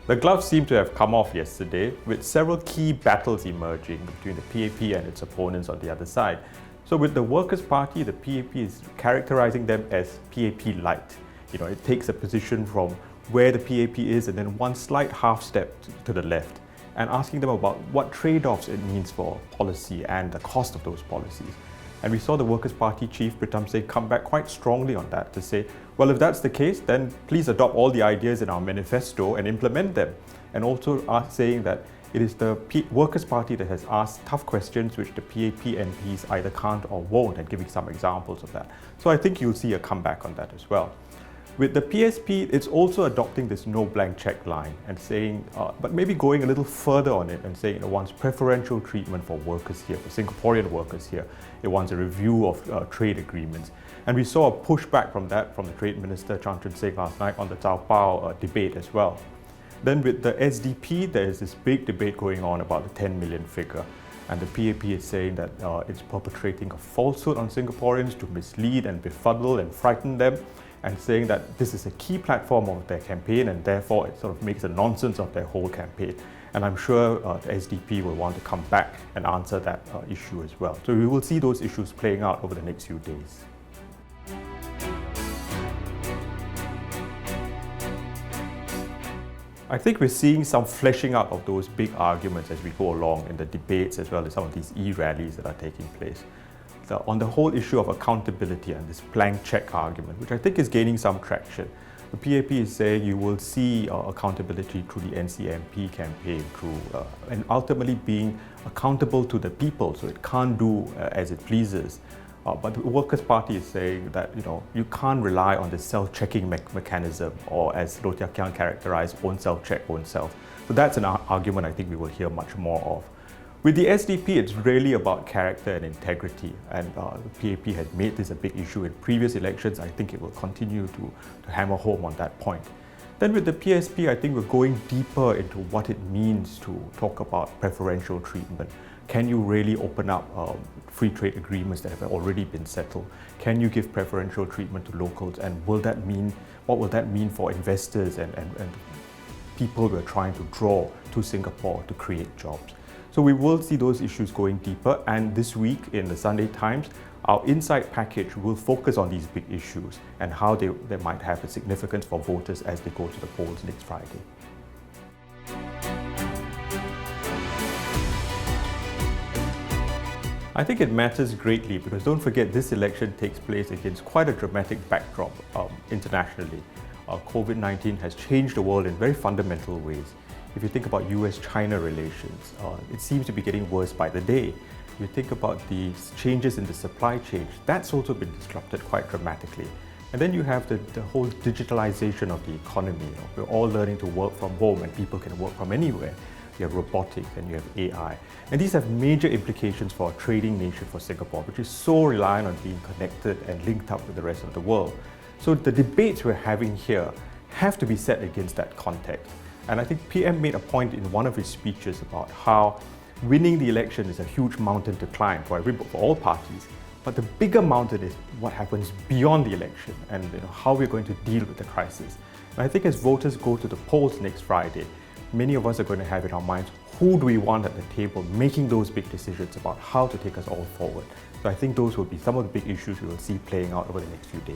The gloves seem to have come off yesterday, with several key battles emerging between the PAP and its opponents on the other side. So with the Workers' Party, the PAP is characterizing them as PAP lite. It takes a position from where the PAP is and then one slight half step to the left, and asking them about what trade-offs it means for policy and the cost of those policies. And we saw the Workers' Party chief, Pritam Singh, come back quite strongly on that to say, well, if that's the case, then please adopt all the ideas in our manifesto and implement them. And also saying that it is the Workers' Party that has asked tough questions which the PAP MPs either can't or won't, and giving some examples of that. So I think you'll see a comeback on that as well. With the PSP, it's also adopting this no blank check line and saying, but maybe going a little further on it and saying it wants preferential treatment for workers here, for Singaporean workers here. It wants a review of trade agreements. And we saw a pushback from that from the Trade Minister, Chan Chun Sing, last night on the Tau Pau debate as well. Then with the SDP, there is this big debate going on about the 10 million figure. And the PAP is saying that it's perpetrating a falsehood on Singaporeans to mislead and befuddle and frighten them, and saying that this is a key platform of their campaign and therefore it sort of makes a nonsense of their whole campaign. And I'm sure the SDP will want to come back and answer that issue as well. So we will see those issues playing out over the next few days. I think we're seeing some fleshing out of those big arguments as we go along in the debates as well as some of these e-rallies that are taking place. On the whole issue of accountability and this blank check argument, which I think is gaining some traction. The PAP is saying you will see accountability through the NCMP campaign, and ultimately being accountable to the people, so it can't do as it pleases. But the Workers' Party is saying that you can't rely on the self-checking mechanism, or as Loh Tia Kiang characterized, own self-check, own self. So that's an argument I think we will hear much more of. With the SDP, it's really about character and integrity, and the PAP has made this a big issue in previous elections. I think it will continue to hammer home on that point. Then with the PSP, I think we're going deeper into what it means to talk about preferential treatment. Can you really open up free trade agreements that have already been settled? Can you give preferential treatment to locals, and what will that mean for investors and people who are trying to draw to Singapore to create jobs? So we will see those issues going deeper, and this week in the Sunday Times, our Insight package will focus on these big issues and how they might have a significance for voters as they go to the polls next Friday. I think it matters greatly because don't forget this election takes place against quite a dramatic backdrop internationally. COVID-19 has changed the world in very fundamental ways. If you think about US-China relations, it seems to be getting worse by the day. You think about the changes in the supply chain, that's also been disrupted quite dramatically. And then you have the whole digitalization of the economy. We're all learning to work from home and people can work from anywhere. You have robotics and you have AI. And these have major implications for a trading nation for Singapore, which is so reliant on being connected and linked up with the rest of the world. So the debates we're having here have to be set against that context. And I think PM made a point in one of his speeches about how winning the election is a huge mountain to climb for all parties. But the bigger mountain is what happens beyond the election and how we're going to deal with the crisis. And I think as voters go to the polls next Friday, many of us are going to have in our minds, who do we want at the table making those big decisions about how to take us all forward. So I think those will be some of the big issues we will see playing out over the next few days.